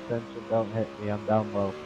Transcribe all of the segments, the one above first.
Attention, don't hit me. I'm down low.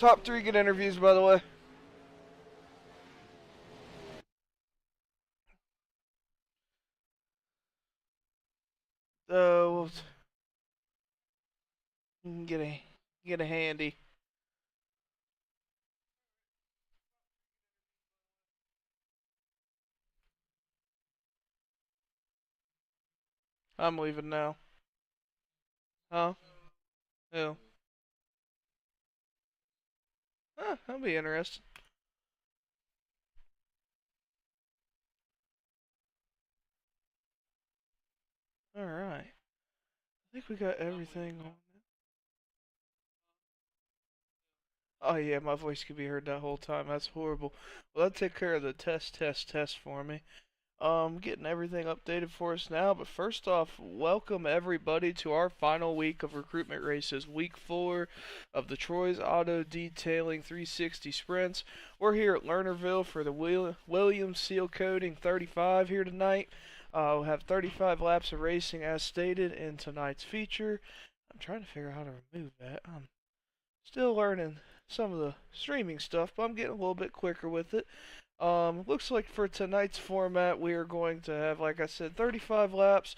Top 3 good interviews, by the way. So you can get a handy. I'm leaving now. Huh? Yeah. That'll be interesting. All right. I think we got everything on. Oh yeah, my voice could be heard that whole time. That's horrible. Well, that'll take care of the test for me. Getting everything updated for us now. But first off, welcome everybody to our final week of recruitment races, week 4 of the Troy's Auto Detailing 360 Sprints. We're here at Lernerville for the Williams Sealcoating 35 here tonight. We'll have 35 laps of racing as stated in tonight's feature. I'm trying to figure out how to remove that. I'm still learning some of the streaming stuff, but I'm getting a little bit quicker with it. Looks like for tonight's format, we are going to have, like I said, 35 laps,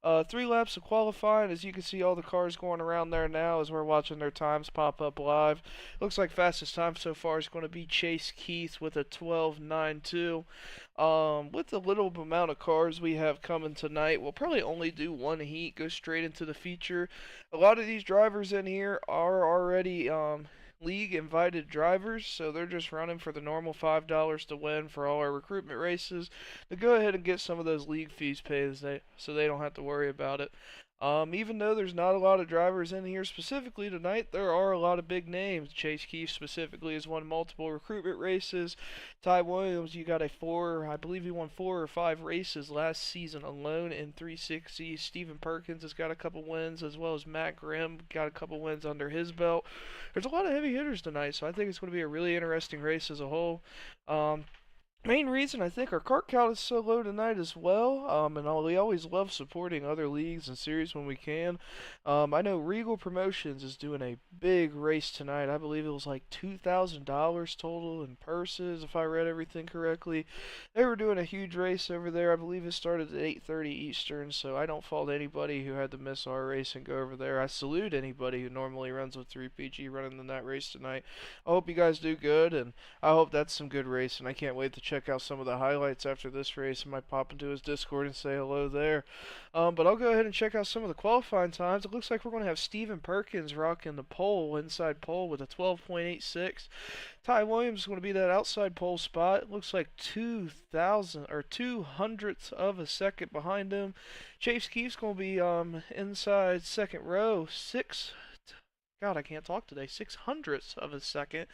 3 laps of qualifying. As you can see, all the cars going around there now as we're watching their times pop up live. Looks like fastest time so far is going to be Chase Keith with a 12.92. With the little amount of cars we have coming tonight, we'll probably only do one heat, go straight into the feature. A lot of these drivers in here are already league invited drivers, so they're just running for the normal $5 to win for all our recruitment races to go ahead and get some of those league fees paid so they don't have to worry about it. Even though there's not a lot of drivers in here specifically tonight, there are a lot of big names. Chase Keefe specifically has won multiple recruitment races. Ty Williams, you got I believe he won 4 or 5 races last season alone in 360. Stephen Perkins has got a couple wins, as well as Matt Grimm got a couple wins under his belt. There's a lot of heavy hitters tonight, so I think it's going to be a really interesting race as a whole. Main reason I think our cart count is so low tonight as well, we always love supporting other leagues and series when we can. I know Regal Promotions is doing a big race tonight. I believe it was like $2,000 total in purses, if I read everything correctly. They were doing a huge race over there. I believe it started at 8:30 Eastern, so I don't fault anybody who had to miss our race and go over there. I salute anybody who normally runs with 3PG running in that race tonight. I hope you guys do good, and I hope that's some good racing. I can't wait to check out some of the highlights after this race. I might pop into his Discord and say hello there. But I'll go ahead and check out some of the qualifying times. It looks like we're going to have Stephen Perkins rocking the pole, inside pole, with a 12.86. Ty Williams is going to be that outside pole spot. It looks like 2,000 or 200ths of a second behind him. Chase Keefe's going to be inside second row, God, I can't talk today. 600ths of a second.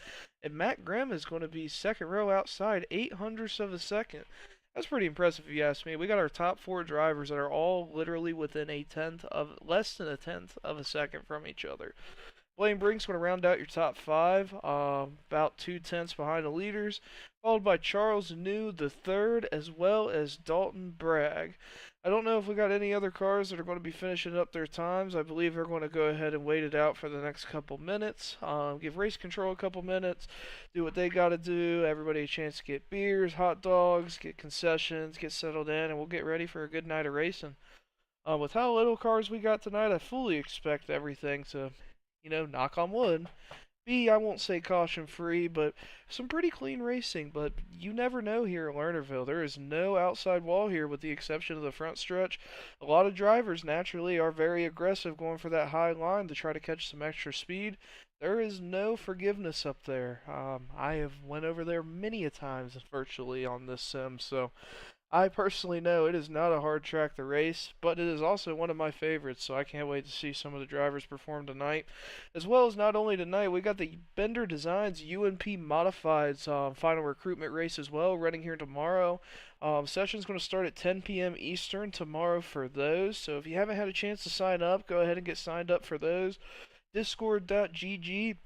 And Matt Grimm is going to be second row outside, 800ths of a second. That's pretty impressive if you ask me. We got our top 4 drivers that are all literally within less than a tenth of a second from each other. Blaine Brink's going to round out your top 5, about 2/10 behind the leaders, followed by Charles New the third, as well as Dalton Bragg. I don't know if we got any other cars that are going to be finishing up their times. I believe they're going to go ahead and wait it out for the next couple minutes. Give race control a couple minutes, do what they got to do. Everybody a chance to get beers, hot dogs, get concessions, get settled in, and we'll get ready for a good night of racing. With how little cars we got tonight, I fully expect everything to, knock on wood, I won't say caution free, but some pretty clean racing. But you never know here in Lernerville. There is no outside wall here with the exception of the front stretch. A lot of drivers naturally are very aggressive going for that high line to try to catch some extra speed. There is no forgiveness up there. I have went over there many a times virtually on this sim, so I personally know it is not a hard track to race, but it is also one of my favorites, so I can't wait to see some of the drivers perform tonight. As well as not only tonight, we got the Bender Designs UNP Modifieds final recruitment race as well, running here tomorrow. Session's going to start at 10 p.m. Eastern tomorrow for those, so if you haven't had a chance to sign up, go ahead and get signed up for those. Discord.gg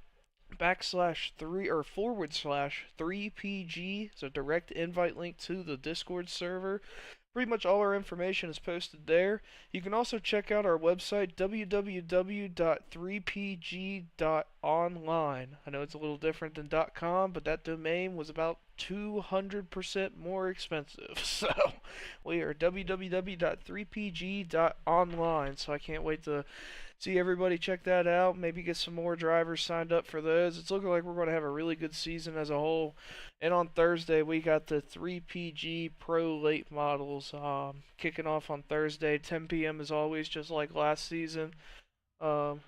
/3 or /3PG is a direct invite link to the Discord server. Pretty much all our information is posted there. You can also check out our website, www.3pg.online. I know it's a little different than .com, but that domain was about 200% more expensive. So we are www.3pg.online. So I can't wait to see everybody check that out. Maybe get some more drivers signed up for those. It's looking like we're going to have a really good season as a whole. And on Thursday, we got the 3PG Pro late models kicking off on Thursday, 10 p.m. as always, just like last season. Um,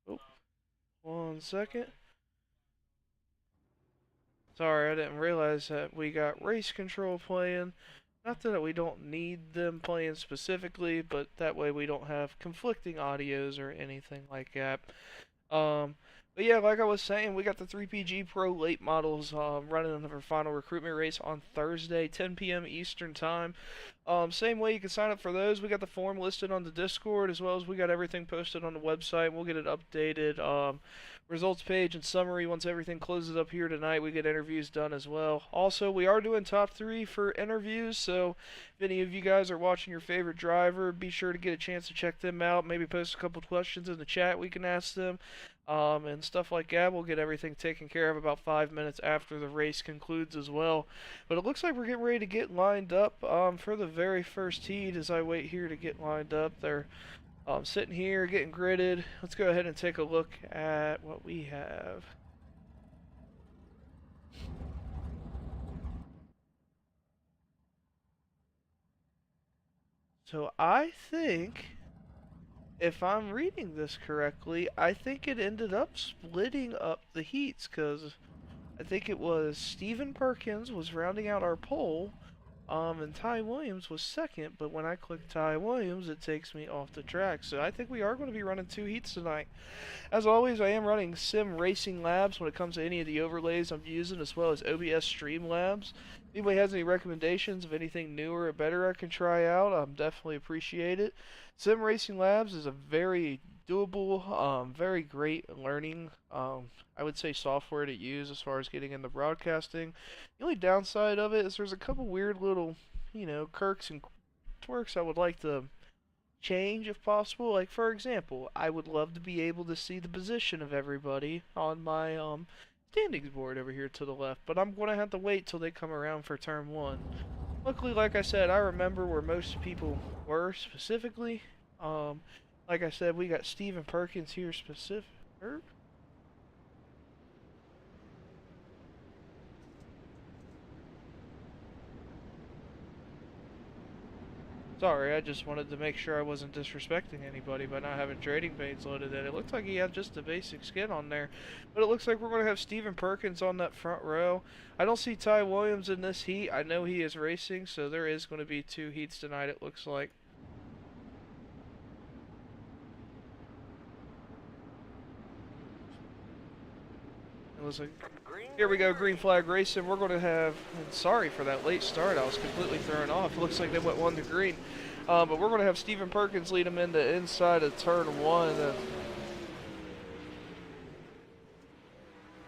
oh, 1 second. Sorry, I didn't realize that we got race control playing. Not that we don't need them playing specifically, but that way we don't have conflicting audios or anything like that. Um, but yeah, like I was saying, we got the 3PG Pro late models running in our final recruitment race on Thursday, 10 p.m. Eastern Time. Same way you can sign up for those. We got the form listed on the Discord, as well as we got everything posted on the website. We'll get it updated. Results page and summary. Once everything closes up here tonight, we get interviews done as well. Also, we are doing top 3 for interviews, so if any of you guys are watching your favorite driver, be sure to get a chance to check them out. Maybe post a couple questions in the chat we can ask them. And stuff like that. We'll get everything taken care of about 5 minutes after the race concludes as well. But it looks like we're getting ready to get lined up for the very first heat as I wait here to get lined up. They're sitting here getting gridded. Let's go ahead and take a look at what we have. So I think, if I'm reading this correctly, I think it ended up splitting up the heats, because I think it was Stephen Perkins was rounding out our poll, and Ty Williams was second, but when I click Ty Williams, it takes me off the track. So I think we are going to be running 2 heats tonight. As always, I am running Sim Racing Labs when it comes to any of the overlays I'm using, as well as OBS Streamlabs. If anybody has any recommendations of anything newer or better I can try out, definitely appreciate it. Sim Racing Labs is a very doable, very great learning, I would say, software to use as far as getting into broadcasting. The only downside of it is there's a couple weird little, quirks and twerks I would like to change if possible. Like, for example, I would love to be able to see the position of everybody on my standings board over here to the left, but I'm going to have to wait till they come around for turn 1. Luckily, like I said, I remember where most people were specifically. Like I said, we got Stephen Perkins here specific. Sorry, I just wanted to make sure I wasn't disrespecting anybody by not having trading paints loaded in. It looked like he had just a basic skin on there. But it looks like we're going to have Stephen Perkins on that front row. I don't see Ty Williams in this heat. I know he is racing, so there is going to be 2 heats tonight, it looks like. It looks like... Here we go, green flag racing. We're going to have... And sorry for that late start. I was completely thrown off. It looks like they went 1 to green. But we're going to have Stephen Perkins lead him into inside of turn 1.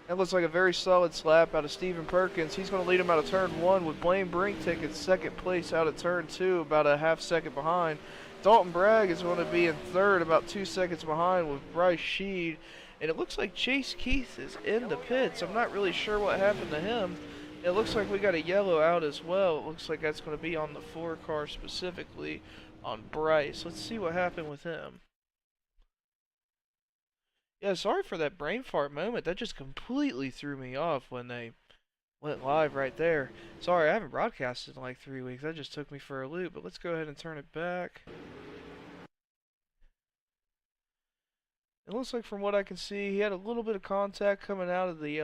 That looks like a very solid slap out of Stephen Perkins. He's going to lead him out of turn 1 with Blaine Brink taking 2nd place out of turn 2, about a half second behind. Dalton Bragg is going to be in 3rd, about 2 seconds behind with Bryce Sheed. And it looks like Chase Keith is in the pits. I'm not really sure what happened to him. It looks like we got a yellow out as well. It looks like that's going to be on the 4 car specifically on Bryce. Let's see what happened with him. Yeah, sorry for that brain fart moment. That just completely threw me off when they went live right there. Sorry, I haven't broadcasted in like 3 weeks. That just took me for a loop. But let's go ahead and turn it back. It looks like, from what I can see, he had a little bit of contact coming out of the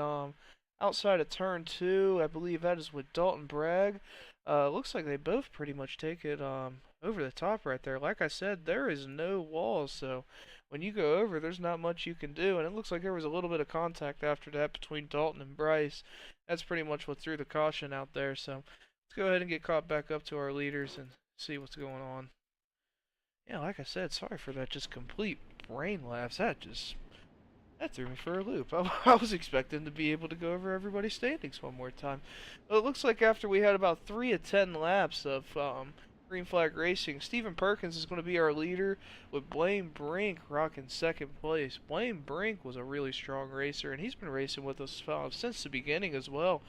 outside of turn 2. I believe that is with Dalton Bragg. Looks like they both pretty much take it over the top right there. Like I said, there is no walls, so when you go over, there's not much you can do. And it looks like there was a little bit of contact after that between Dalton and Bryce. That's pretty much what threw the caution out there. So let's go ahead and get caught back up to our leaders and see what's going on. Yeah, like I said, sorry for that just complete brain laughs. That just That threw me for a loop. I was expecting to be able to go over everybody's standings one more time. But it looks like after we had about 3 of 10 laps of green flag racing, Stephen Perkins is going to be our leader with Blaine Brink rocking second place. Blaine Brink was a really strong racer, and he's been racing with us since the beginning as well.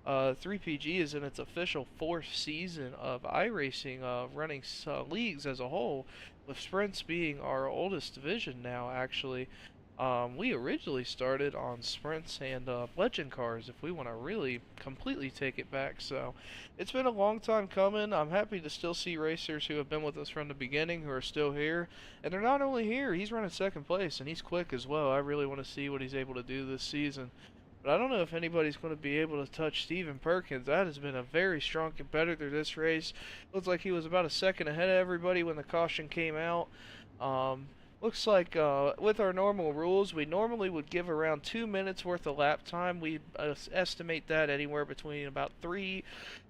3PG is in its official 4th season of iRacing, running leagues as a whole, with sprints being our oldest division now, actually. We originally started on sprints and legend cars, if we want to really completely take it back. So it's been a long time coming. I'm happy to still see racers who have been with us from the beginning who are still here. And they're not only here, he's running second place, and he's quick as well. I really want to see what he's able to do this season. But I don't know if anybody's going to be able to touch Stephen Perkins. That has been a very strong competitor this race. Looks like he was about a second ahead of everybody when the caution came out. Um, Looks like with our normal rules, we normally would give around 2 minutes worth of lap time. We estimate that anywhere between about 3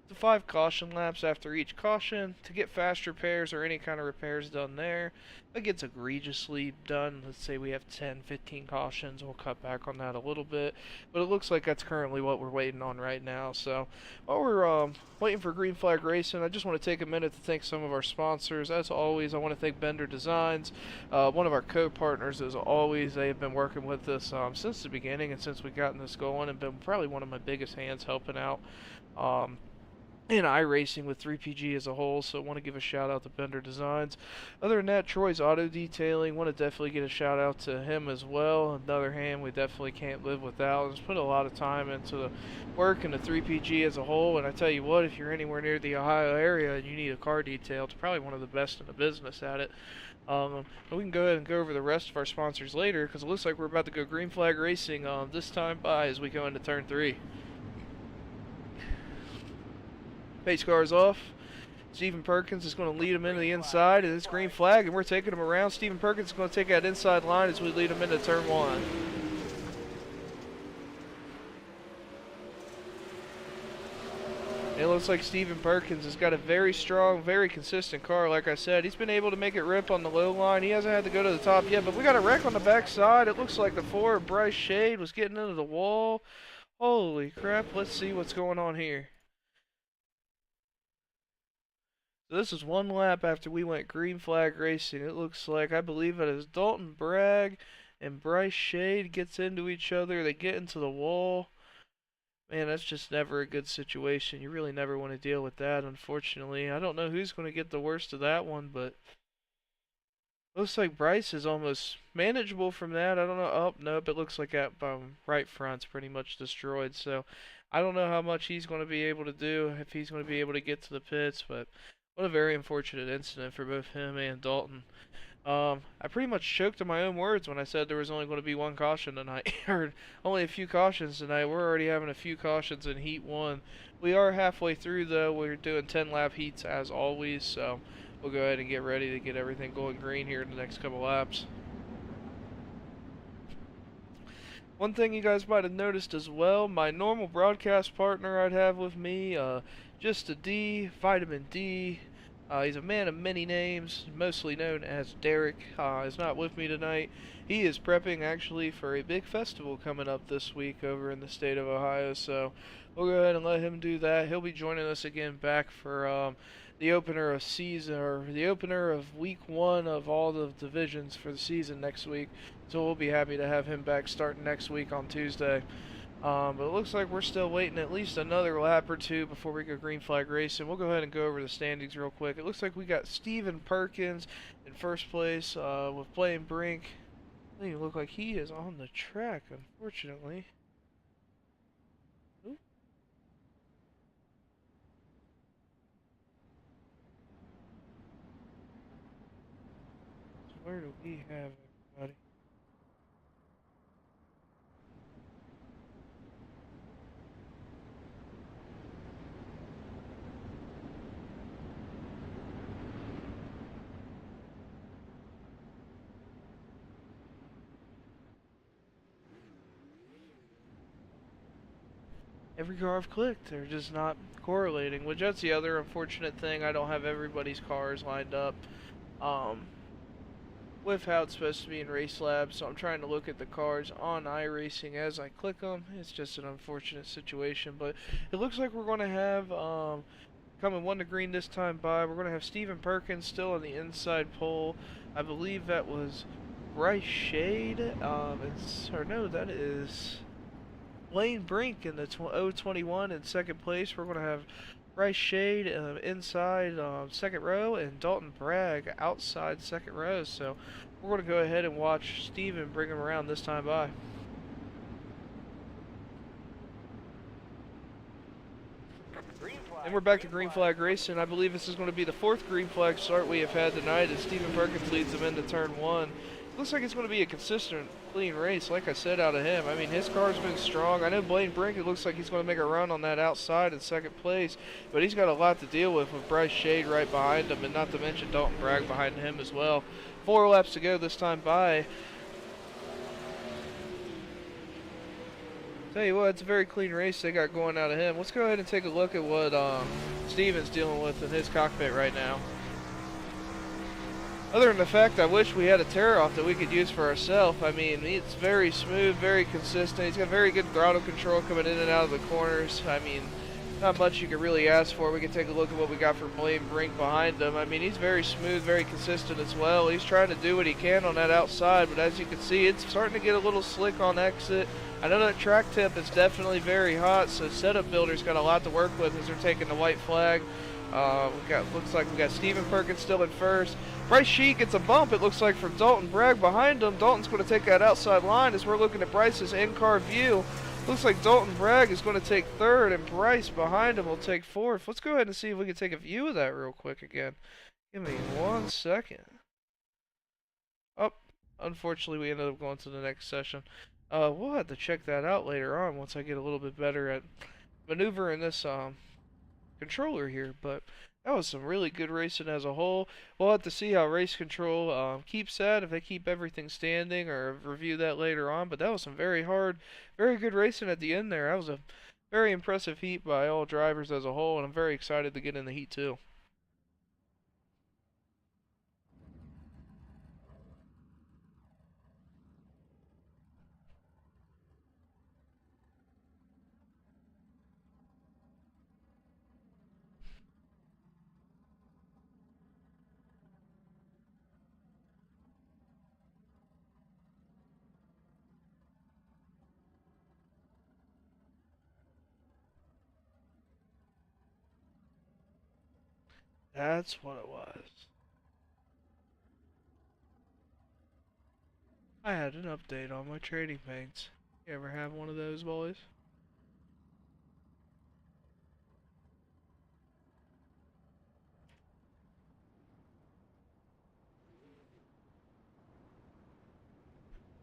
to 5 caution laps after each caution to get fast repairs or any kind of repairs done there. If it gets egregiously done, let's say we have 10, 15 cautions, we'll cut back on that a little bit. But it looks like that's currently what we're waiting on right now. So while we're waiting for green flag racing, I just want to take a minute to thank some of our sponsors. As always, I want to thank Bender Designs, one of our co-partners as always. They have been working with us since the beginning and since we gotten this going, and been probably one of my biggest hands helping out in iRacing with 3PG as a whole, so I want to give a shout out to Bender Designs. Other than that, Troy's Auto Detailing, want to definitely get a shout out to him as well. On the other hand, we definitely can't live without. He's put a lot of time into the work and the 3PG as a whole, and I tell you what, if you're anywhere near the Ohio area and you need a car detail, it's probably one of the best in the business at it. But we can go ahead and go over the rest of our sponsors later, because it looks like we're about to go green flag racing this time by as we go into turn 3. Pace car is off. Stephen Perkins is going to lead him into the inside, and it's green flag, and we're taking him around. Stephen Perkins is going to take that inside line as we lead him into turn 1. It looks like Stephen Perkins has got a very strong, very consistent car. Like I said, he's been able to make it rip on the low line. He hasn't had to go to the top yet, but we got a wreck on the backside. It looks like the Ford Bryce Shade was getting into the wall. Holy crap, let's see what's going on here. So this is 1 lap after we went green flag racing. It looks like, I believe it is Dalton Bragg and Bryce Shade gets into each other. They get into the wall. Man, that's just never a good situation. You really never want to deal with that, unfortunately. I don't know who's going to get the worst of that one, but looks like Bryce is almost manageable from that. I don't know. Oh, nope. It looks like that right front's pretty much destroyed. So I don't know how much he's going to be able to do, if he's going to be able to get to the pits, but what a very unfortunate incident for both him and Dalton. I pretty much choked on my own words when I said there was only going to be 1 caution tonight, or only a few cautions tonight. We're already having a few cautions in Heat 1. We are halfway through, though. We're doing 10 lap heats as always, so we'll go ahead and get ready to get everything going green here in the next couple laps. One thing you guys might have noticed as well, my normal broadcast partner I'd have with me, just a D, Vitamin D. He's a man of many names, mostly known as Derek. Is not with me tonight. He is prepping actually for a big festival coming up this week over in the state of Ohio, so we'll go ahead and let him do that. He'll be joining us again back for the opener of season, or the opener of week 1 of all the divisions for the season next week. So we'll be happy to have him back starting next week on Tuesday. But it looks like we're still waiting at least another lap or 2 before we go green flag racing. We'll go ahead and go over the standings real quick. It looks like we got Stephen Perkins in first place with Blaine Brink. Doesn't even look like he is on the track, unfortunately. Ooh. So where do we have everybody? Every car I've clicked, they're just not correlating, which that's the other unfortunate thing. I don't have everybody's cars lined up. Um, with how it's supposed to be in Race Lab, so I'm trying to look at the cars on iRacing as I click them. It's just an unfortunate situation, but it looks like we're going to have coming one to green this time by. We're going to have Steven Perkins still on the inside pole. I believe that was Bryce Shade. Or no, that is Lane Brink in the 021 in second place. We're going to have Bryce Shade inside second row and Dalton Bragg outside second row. So we're going to go ahead and watch Steven bring him around this time by. And we're back to green flag racing. I believe this is going to be the fourth green flag start we have had tonight as Steven Perkins leads them into turn one. Looks like it's going to be a consistent, clean race, like I said, out of him. I mean, his car's been strong. I know Blaine Brink, it looks like he's going to make a run on that outside in second place, but he's got a lot to deal with Bryce Shade right behind him, and not to mention Dalton Bragg behind him as well. 4 laps to go this time by. Tell you what, it's a very clean race they got going out of him. Let's go ahead and take a look at what Steven's dealing with in his cockpit right now. Other than the fact I wish we had a tear-off that we could use for ourselves. I mean, it's very smooth, very consistent. He's got very good throttle control coming in and out of the corners. I mean, not much you could really ask for. We can take a look at what we got for Blaine Brink behind him. I mean, he's very smooth, very consistent as well. He's trying to do what he can on that outside, but as you can see, it's starting to get a little slick on exit. I know that track temp is definitely very hot, so setup builder's got a lot to work with as they're taking the white flag. Looks like we got Steven Perkins still in first. Bryce Shade gets a bump, it looks like, from Dalton Bragg behind him. Dalton's going to take that outside line as we're looking at Bryce's in-car view. Looks like Dalton Bragg is going to take third, and Bryce behind him will take fourth. Let's go ahead and see if we can take a view of that real quick again. Give me 1 second. Oh, unfortunately, we ended up going to the next session. We'll have to check that out later on once I get a little bit better at maneuvering this controller here, but that was some really good racing as a whole. We'll have to see how race control keeps that, if they keep everything standing, or review that later on. But that was some very hard, very good racing at the end there. That was a very impressive heat by all drivers as a whole, and I'm very excited to get in the heat too. That's what it was. I had an update on my trading paints. You ever have one of those, boys?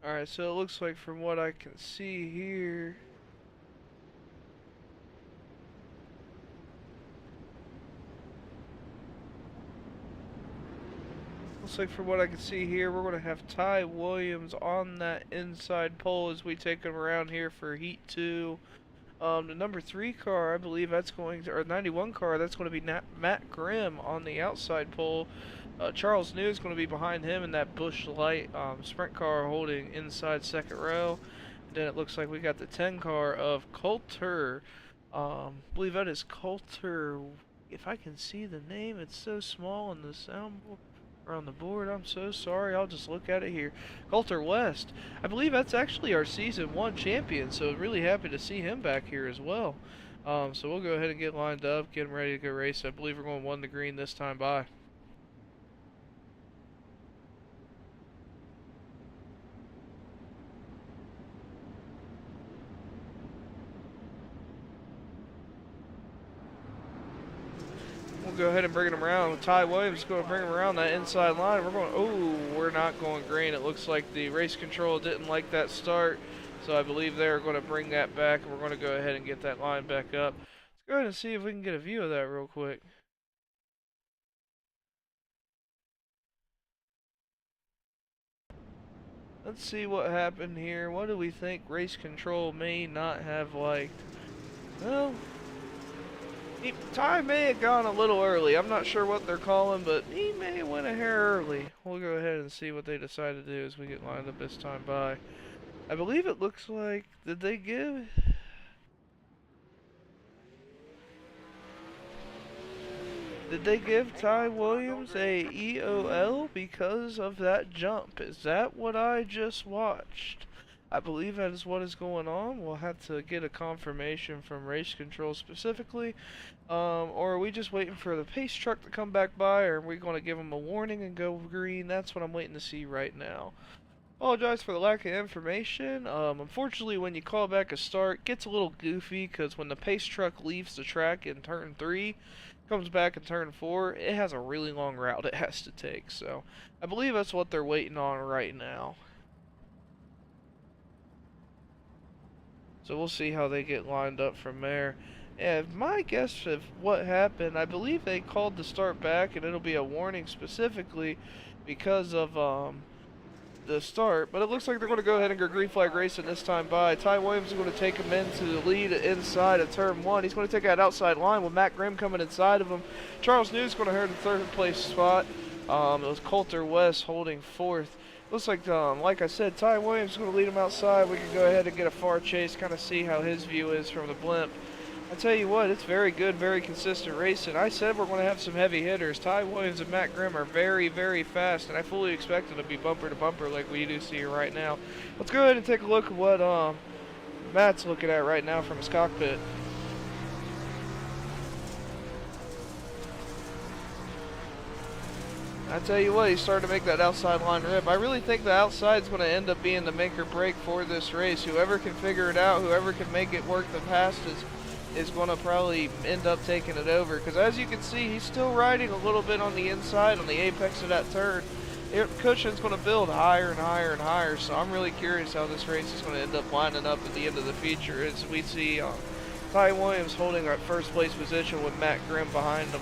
Alright, so it looks like from what I can see here, looks like from what I can see here, we're going to have Ty Williams on that inside pole as we take him around here for Heat 2. The number 3 car, I believe that's going to, or 91 car, that's going to be Matt Grimm on the outside pole. Charles New is going to be behind him in that Busch Light sprint car holding inside second row. And then it looks like we got the 10 car of Coulter. I believe that is Coulter. If I can see the name, it's so small in the sound on the board. I'm so sorry. I'll just look at it here. Coulter West. I believe that's actually our season 1 champion, so really happy to see him back here as well. So we'll go ahead and get lined up, get him ready to go race. I believe we're going 1 to green this time by. We'll go ahead and bring him around. Ty Williams is going to bring him around that inside line. We're going, oh, we're not going green. It looks like the race control didn't like that start. So I believe they're going to bring that back, and we're going to go ahead and get that line back up. Let's go ahead and see if we can get a view of that real quick. Let's see what happened here. What do we think race control may not have liked? Well, Ty may have gone a little early. I'm not sure what they're calling, but he may have went a hair early. We'll go ahead and see what they decide to do as we get lined up this time by. I believe it looks like, did they give? Did they give Ty Williams a EOL because of that jump? Is that what I just watched? I believe that is what is going on. We'll have to get a confirmation from race control specifically. Or are we just waiting for the pace truck to come back by, or are we going to give them a warning and go green? That's what I'm waiting to see right now. Apologize for the lack of information. Unfortunately, when you call back a start, it gets a little goofy because when the pace truck leaves the track in turn 3, comes back in turn 4, it has a really long route it has to take. So, I believe that's what they're waiting on right now. So we'll see how they get lined up from there. And my guess of what happened, I believe they called the start back, and it'll be a warning specifically because of the start. But it looks like they're going to go ahead and go green flag racing this time by. Ty Williams is going to take him into the lead inside of turn 1. He's going to take that outside line with Matt Grimm coming inside of him. Charles News going to hold the third place spot. It was Coulter West holding fourth. Looks like I said, Ty Williams is going to lead him outside. We can go ahead and get a far chase, kind of see how his view is from the blimp. I tell you what, it's very good, very consistent racing. I said we're going to have some heavy hitters. Ty Williams and Matt Grimm are very, very fast, and I fully expect them to be bumper to bumper like we do see right now. Let's go ahead and take a look at what Matt's looking at right now from his cockpit. I tell you what, he's starting to make that outside line rip. I really think the outside's going to end up being the make or break for this race. Whoever can figure it out, whoever can make it work the fastest, is going to probably end up taking it over. Because as you can see, he's still riding a little bit on the inside, on the apex of that turn. Cushion's going to build higher and higher and higher. So I'm really curious how this race is going to end up lining up at the end of the feature. As we see Ty Williams holding our first place position with Matt Grimm behind him.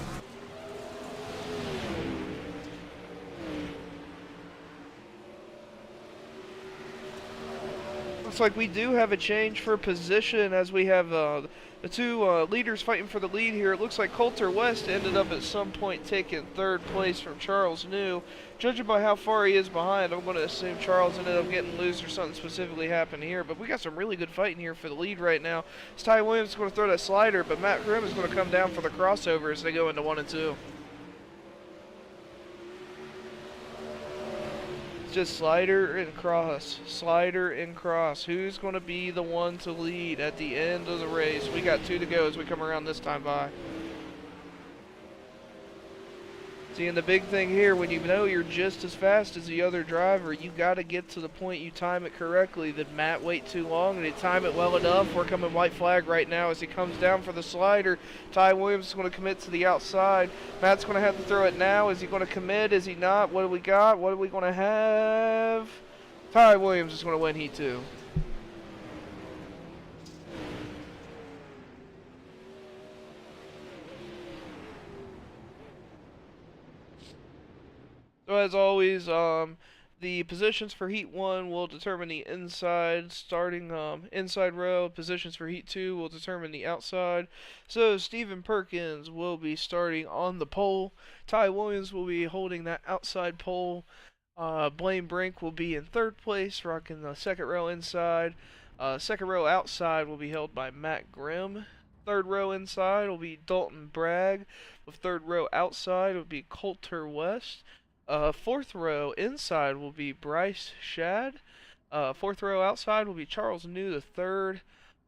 Looks like we do have a change for position as we have the two leaders fighting for the lead here. It looks like Coulter West ended up at some point taking third place from Charles New. Judging by how far he is behind, I'm going to assume Charles ended up getting loose or something specifically happened here. But we got some really good fighting here for the lead right now. As Ty Williams is going to throw that slider, but Matt Grimm is going to come down for the crossover as they go into 1 and 2. Just slider and cross, slider and cross. Who's going to be the one to lead at the end of the race? We got 2 to go as we come around this time by. See, and the big thing here, when you know you're just as fast as the other driver, you got to get to the point you time it correctly. Did Matt wait too long? Did he time it well enough? We're coming white flag right now as he comes down for the slider. Ty Williams is going to commit to the outside. Matt's going to have to throw it now. Is he going to commit? Is he not? What do we got? What are we going to have? Ty Williams is going to win Heat 2. So as always, the positions for Heat 1 will determine the inside starting inside row. Positions for Heat 2 will determine the outside. So Stephen Perkins will be starting on the pole. Ty Williams will be holding that outside pole. Blaine Brink will be in third place, rocking the second row inside. Second row outside will be held by Matt Grimm. Third row inside will be Dalton Bragg. With third row outside will be Coulter West. Fourth row inside will be Bryce Shad. Fourth row outside will be Charles New the third.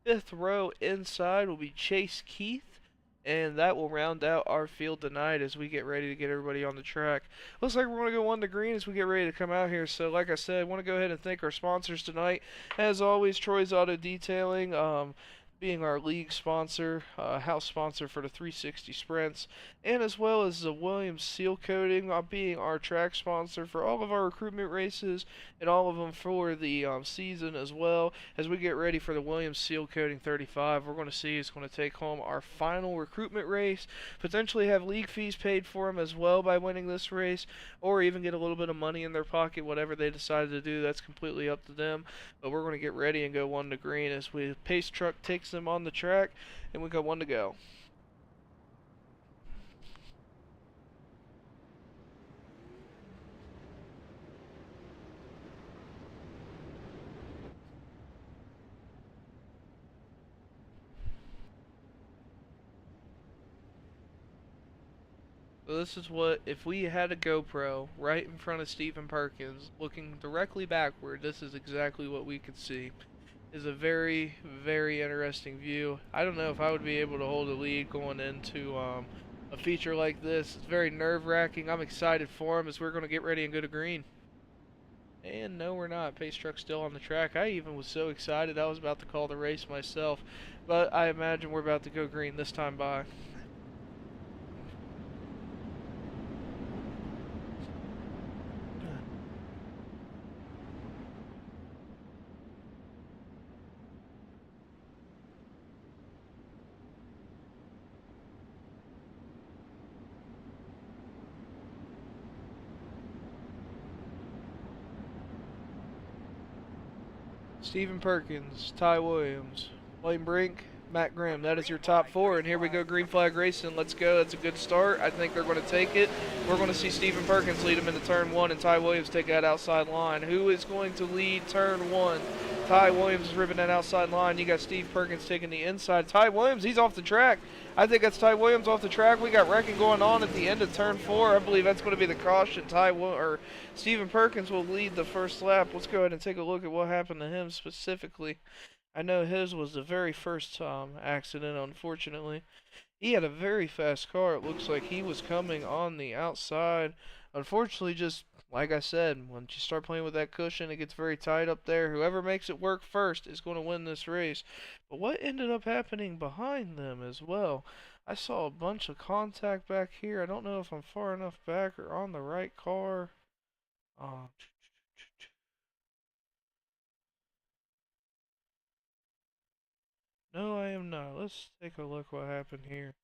Fifth row inside will be Chase Keith. And that will round out our field tonight as we get ready to get everybody on the track. Looks like we're going to go 1 to green as we get ready to come out here. So like I said, I want to go ahead and thank our sponsors tonight. As always, Troy's Auto Detailing. Being our league sponsor, house sponsor for the 360 sprints, and as well as the Williams Sealcoating, being our track sponsor for all of our recruitment races and all of them for the season as well. As we get ready for the Williams Sealcoating 35, we're going to see who's going to take home our final recruitment race, potentially have league fees paid for them as well by winning this race, or even get a little bit of money in their pocket, whatever they decide to do. That's completely up to them. But we're going to get ready and go 1 to green as we pace truck takes them on the track, and we got 1 to go. So this is what, if we had a GoPro right in front of Stephen Perkins, looking directly backward, this is exactly what we could see. Is a very, very interesting view. I don't know if I would be able to hold a lead going into a feature like this. It's very nerve-wracking. I'm excited for him as we're going to get ready and go to green. And no, we're not. Pace truck's still on the track. I even was so excited I was about to call the race myself. But I imagine we're about to go green this time by. Stephen Perkins, Ty Williams, Blaine Brink, Matt Grimm. That is your top four. And here we go, green flag racing. Let's go. That's a good start. I think they're going to take it. We're going to see Stephen Perkins lead them into turn one and Ty Williams take that outside line. Who is going to lead turn one? Ty Williams is ripping that outside line. You got Steve Perkins taking the inside. Ty Williams, he's off the track. I think that's Ty Williams off the track. We got wrecking going on at the end of turn four. I believe that's going to be the caution. Stephen Perkins will lead the first lap. Let's go ahead and take a look at what happened to him specifically. I know his was the very first accident, unfortunately. He had a very fast car. It looks like he was coming on the outside. Unfortunately, just like I said, once you start playing with that cushion, it gets very tight up there. Whoever makes it work first is going to win this race. But what ended up happening behind them as well? I saw a bunch of contact back here. I don't know if I'm far enough back or on the right car. No, I am not. Let's take a look what happened here.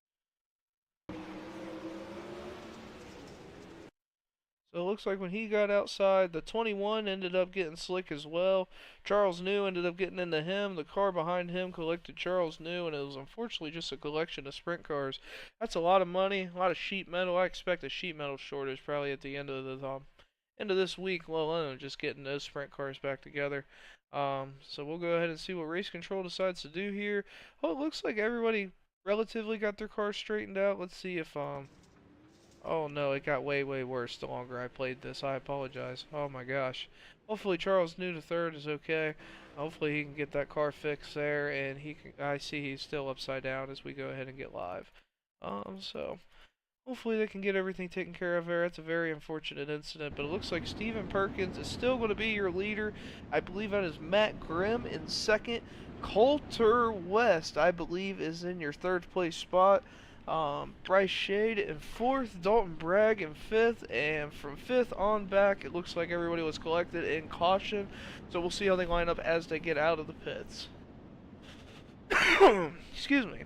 So it looks like when he got outside, the 21 ended up getting slick as well. Charles New ended up getting into him. The car behind him collected Charles New, and it was unfortunately just a collection of sprint cars. That's a lot of money, a lot of sheet metal. I expect a sheet metal shortage probably at the end of this week alone, just getting those sprint cars back together. So we'll go ahead and see what race control decides to do here. Oh, it looks like everybody relatively got their cars straightened out. Let's see if oh no, it got way, way worse the longer I played this. I apologize. Oh my gosh. Hopefully Charles New the third is okay. Hopefully he can get that car fixed there, and I see he's still upside down as we go ahead and get live. So hopefully they can get everything taken care of there. That's a very unfortunate incident, but it looks like Stephen Perkins is still going to be your leader. I believe that is Matt Grimm in second. Coulter West, I believe, is in your third place spot. Bryce Shade in fourth, Dalton Bragg in fifth, and from fifth on back, it looks like everybody was collected in caution. So we'll see how they line up as they get out of the pits. Excuse me.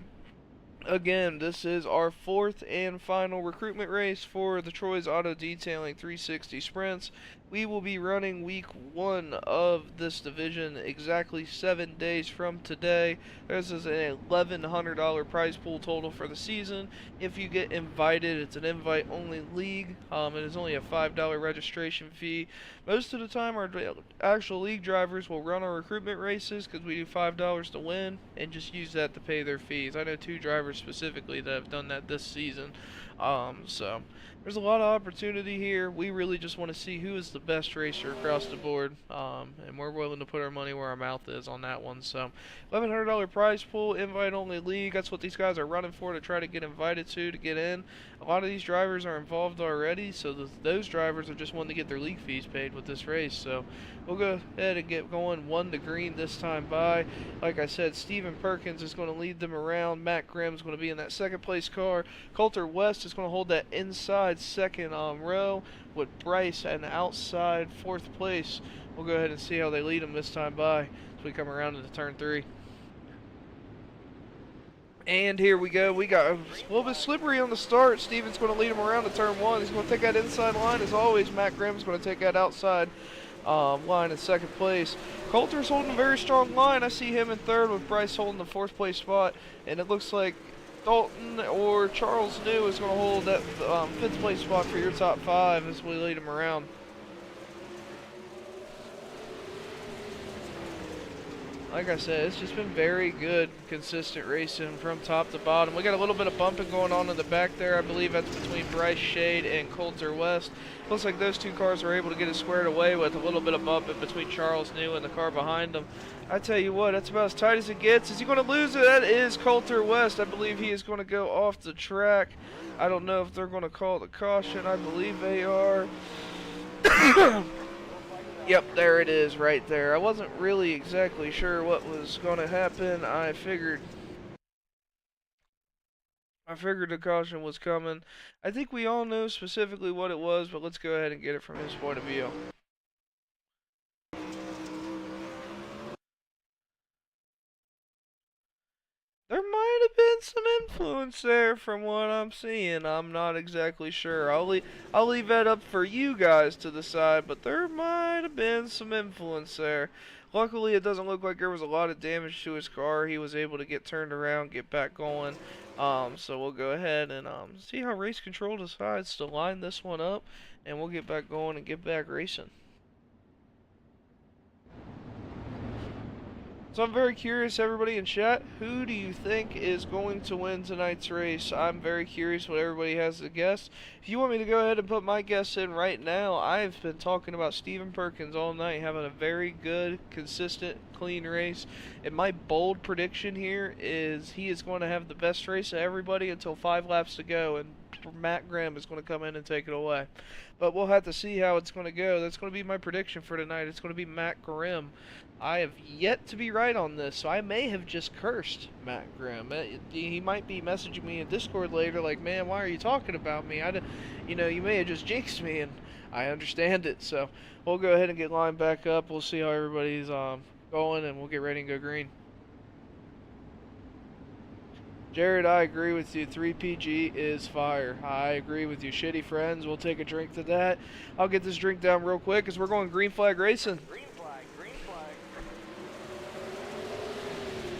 Again, this is our fourth and final recruitment race for the Troy's Auto Detailing 360 Sprints. We will be running week 1 of this division exactly 7 days from today. This is an $1,100 prize pool total for the season. If you get invited, it's an invite-only league. It is only a $5 registration fee. Most of the time, our actual league drivers will run our recruitment races because we do $5 to win and just use that to pay their fees. I know 2 drivers specifically that have done that this season. So there's a lot of opportunity here. We really just want to see who is the best racer across the board, and we're willing to put our money where our mouth is on that one. So $1,100 prize pool, invite only league. That's what these guys are running for, to try to get invited to get in. A lot of these drivers are involved already, so those drivers are just wanting to get their league fees paid with this race. So we'll go ahead and get going 1 to green this time by. Like I said, Stephen Perkins is going to lead them around. Matt Grimm is going to be in that second place car. Coulter West is going to hold that inside second row with Bryce an outside fourth place. We'll go ahead and see how they lead them this time by as we come around into turn 3. And here we go. We got a little bit slippery on the start. Steven's going to lead him around to turn 1. He's going to take that inside line as always. Matt Grimm's going to take that outside line in second place. Coulter's holding a very strong line. I see him in third with Bryce holding the fourth place spot. And it looks like Dalton or Charles New is going to hold that fifth place spot for your top 5 as we lead him around. like I said, it's just been very good, consistent racing from top to bottom. We got a little bit of bumping going on in the back there. I believe that's between Bryce Shade and Coulter West. Looks like those two cars were able to get it squared away with a little bit of bumping between Charles New and the car behind him. I tell you what, that's about as tight as it gets. Is he going to lose it? That is Coulter West. I believe he is going to go off the track. I don't know if they're going to call the caution. I believe they are. Yep, there it is right there. I wasn't really exactly sure what was going to happen. I figured the caution was coming. I think we all know specifically what it was, but let's go ahead and get it from his point of view. There might have been some influence there from what I'm seeing. I'm not exactly sure. I'll leave that up for you guys to decide, but there might have been some influence there. Luckily, it doesn't look like there was a lot of damage to his car. He was able to get turned around, get back going. So we'll go ahead and see how race control decides to line this one up, and we'll get back going and get back racing. So I'm very curious, everybody in chat, who do you think is going to win tonight's race? I'm very curious what everybody has to guess. If you want me to go ahead and put my guess in right now, I've been talking about Stephen Perkins all night, having a very good, consistent, clean race. And my bold prediction here is he is going to have the best race of everybody until 5 laps to go, and Matt Graham is going to come in and take it away. But we'll have to see how it's going to go. That's going to be my prediction for tonight. It's going to be Matt Graham. I have yet to be right on this, so I may have just cursed Matt Graham. He might be messaging me in Discord later like, man, why are you talking about me? You know, you may have just jinxed me, and I understand it. So we'll go ahead and get lined back up. We'll see how everybody's going, and we'll get ready and go green. Jared, I agree with you. 3PG is fire. I agree with you. Shitty friends, we'll take a drink to that. I'll get this drink down real quick because we're going green flag racing. Green flag, green flag.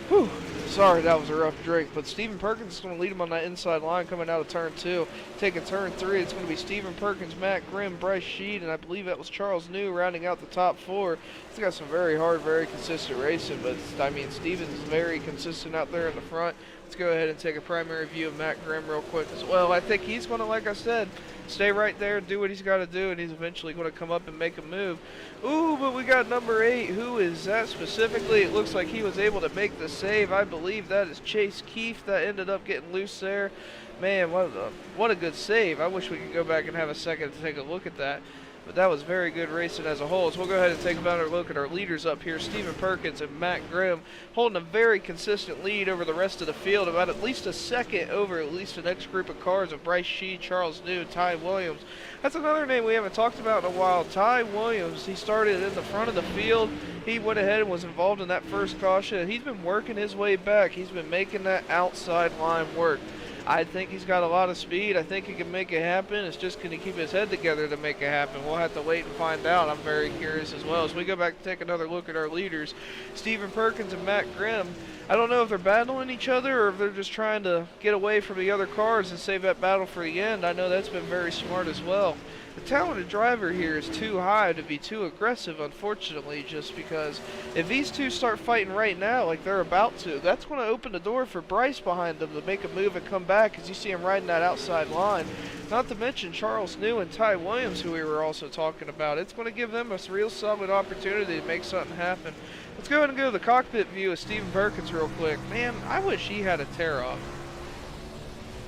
Whew. Sorry, that was a rough drink. But Stephen Perkins is going to lead him on that inside line coming out of turn 2. Taking turn 3, it's going to be Stephen Perkins, Matt Grimm, Bryce Sheed, and I believe that was Charles New rounding out the top 4. He's got some very hard, very consistent racing, but I mean, Stephen's very consistent out there in the front. Let's go ahead and take a primary view of Matt Grimm real quick as well. I think he's going to, like I said, stay right there, do what he's got to do, and he's eventually going to come up and make a move. Ooh, but we got number 8. Who is that specifically? It looks like he was able to make the save. I believe that is Chase Keefe that ended up getting loose there. Man, what a good save. I wish we could go back and have a second to take a look at that. But that was very good racing as a whole. So we'll go ahead and take a better look at our leaders up here. Stephen Perkins and Matt Grimm holding a very consistent lead over the rest of the field. About at least a second over at least the next group of cars of Bryce Sheed, Charles New, Ty Williams. That's another name we haven't talked about in a while. Ty Williams, he started in the front of the field. He went ahead and was involved in that first caution. He's been working his way back. He's been making that outside line work. I think he's got a lot of speed. I think he can make it happen. It's just going to keep his head together to make it happen. We'll have to wait and find out. I'm very curious as well. As we go back and take another look at our leaders, Stephen Perkins and Matt Grimm, I don't know if they're battling each other or if they're just trying to get away from the other cars and save that battle for the end. I know that's been very smart as well. The talented driver here is too high to be too aggressive, unfortunately, just because if these two start fighting right now like they're about to, that's going to open the door for Bryce behind them to make a move and come back, as you see him riding that outside line. Not to mention Charles New and Ty Williams, who we were also talking about. It's going to give them a real solid opportunity to make something happen. Let's go ahead and go to the cockpit view of Stephen Perkins real quick. Man, I wish he had a tear-off.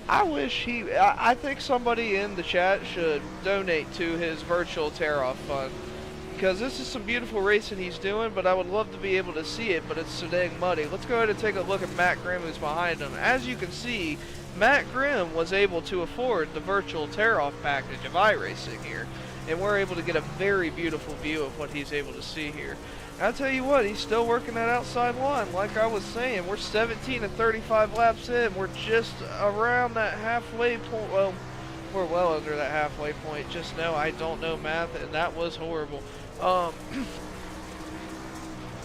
I think somebody in the chat should donate to his virtual tear-off fund, because this is some beautiful racing he's doing, but I would love to be able to see it, but it's so dang muddy. Let's go ahead and take a look at Matt Grimm, who's behind him. As you can see, Matt Grimm was able to afford the virtual tear-off package of iRacing here, and we're able to get a very beautiful view of what he's able to see here. I'll tell you what, he's still working that outside line. Like I was saying, we're 17 and 35 laps in. We're just around that halfway point. Well, we're well under that halfway point just now. I don't know math, and that was horrible.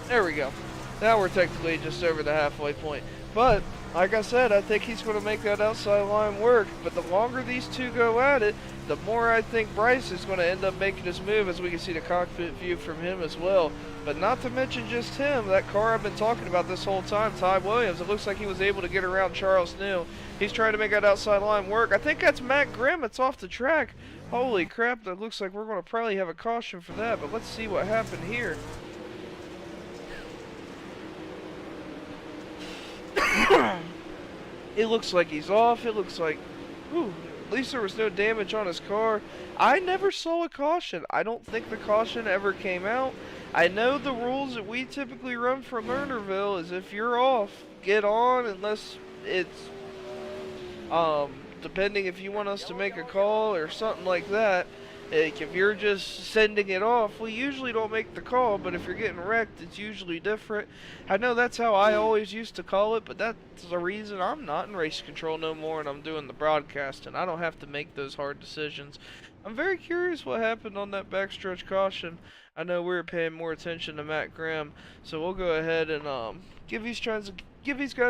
There we go. Now we're technically just over the halfway point. But, like I said, I think he's going to make that outside line work. But the longer these two go at it, the more I think Bryce is going to end up making his move, as we can see the cockpit view from him as well. But not to mention just him, that car I've been talking about this whole time, Ty Williams, it looks like he was able to get around Charles New. He's trying to make that outside line work. I think that's Matt Grimm. It's off the track. Holy crap, that looks like we're going to probably have a caution for that, but let's see what happened here. It looks like he's off. It looks like, whew, at least there was no damage on his car. I never saw a caution. I don't think the caution ever came out. I know the rules that we typically run for Lernerville is if you're off, get on unless it's, depending if you want us to make a call or something like that. Like if you're just sending it off, we usually don't make the call, but if you're getting wrecked, it's usually different. I know that's how I always used to call it, but that's the reason I'm not in race control no more and I'm doing the broadcast, and I don't have to make those hard decisions. I'm very curious what happened on that backstretch caution. I know we were paying more attention to Matt Graham, so we'll go ahead and give these guys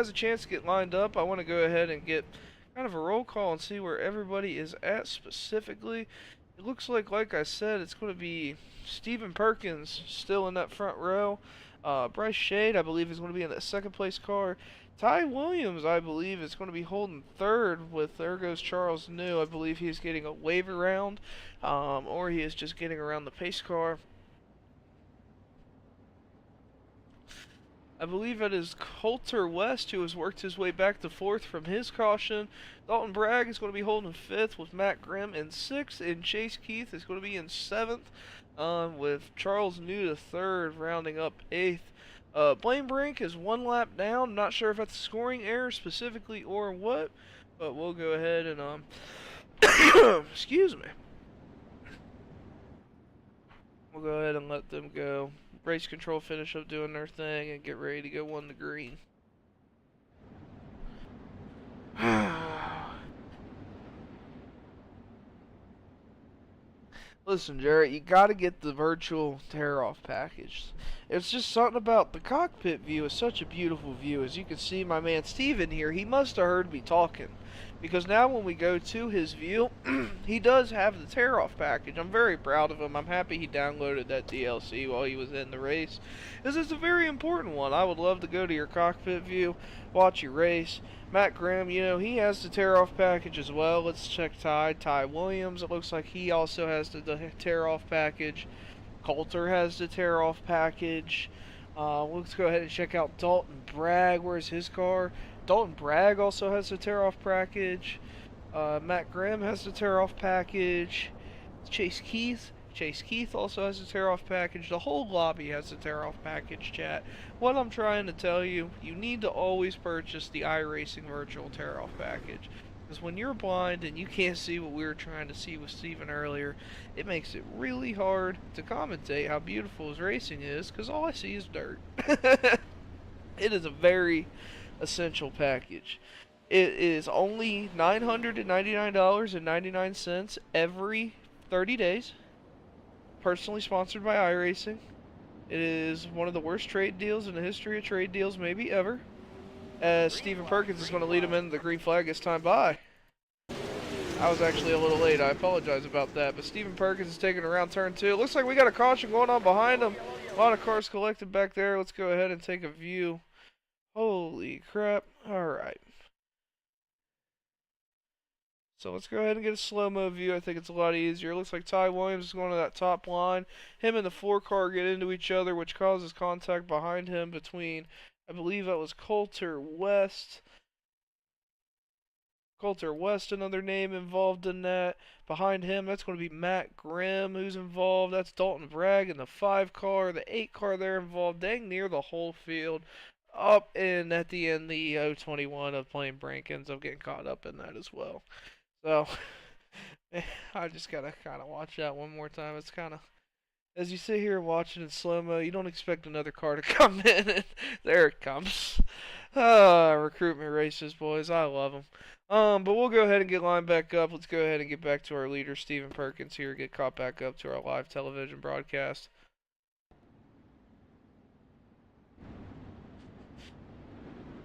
a chance to get lined up. I want to go ahead and get kind of a roll call and see where everybody is at specifically. It looks like I said, it's going to be Stephen Perkins still in that front row. Bryce Shade, I believe, is going to be in that second place car. Ty Williams, I believe, is going to be holding third with, there goes Charles New. I believe he's getting a wave around, or he is just getting around the pace car. I believe it is Coulter West who has worked his way back to fourth from his caution. Dalton Bragg is going to be holding fifth with Matt Grimm in sixth, and Chase Keith is going to be in seventh, with Charles New to third, rounding up eighth. Blaine Brink is one lap down. Not sure if that's a scoring error specifically or what, but we'll go ahead and excuse me. We'll go ahead and let them go. Race control finish up doing their thing and get ready to go on the green. Listen, Jarrett, you gotta get the virtual tear-off package. It's just something about the cockpit view is such a beautiful view. As you can see, my man Steven here, he must have heard me talking. Because now when we go to his view, he does have the tear-off package. I'm very proud of him. I'm happy he downloaded that DLC while he was in the race. This is a very important one. I would love to go to your cockpit view, watch you race. Matt Graham, you know, he has the tear-off package as well. Let's check Ty Williams. It looks like he also has the tear-off package. Coulter has the tear-off package. Let's go ahead and check out Dalton Bragg. Where's his car? Dalton Bragg also has the tear-off package. Matt Graham has the tear-off package. Chase Keith also has the tear-off package. The whole lobby has the tear-off package, chat. What I'm trying to tell you, you need to always purchase the iRacing virtual tear-off package. Because when you're blind and you can't see what we were trying to see with Steven earlier, it makes it really hard to commentate how beautiful his racing is, because all I see is dirt. It is a very essential package. It is only $999.99 every 30 days. Personally sponsored by iRacing. It is one of the worst trade deals in the history of trade deals, maybe ever. As Stephen Perkins is going to lead him into the green flag as time by. I was actually a little late. I apologize about that. But Stephen Perkins is taking around turn 2. It looks like we got a caution going on behind him. A lot of cars collected back there. Let's go ahead and take a view. Holy crap. Alright. So let's go ahead and get a slow-mo view. I think it's a lot easier. It looks like Ty Williams is going to that top line. Him and the 4 car get into each other, which causes contact behind him between, I believe that was Coulter West. Coulter West, another name involved in that. Behind him, that's going to be Matt Grimm, who's involved. That's Dalton Bragg in the 5 car. The 8 car there involved, dang near the whole field. Up, and at the end, the 021 of Blaine Brink ends up getting caught up in that as well. So, I just gotta kind of watch that one more time. It's kind of, as you sit here watching in slow-mo, you don't expect another car to come in, and there it comes. Recruitment races, boys. I love them. But we'll go ahead and get lined back up. Let's go ahead and get back to our leader, Stephen Perkins here, get caught back up to our live television broadcast.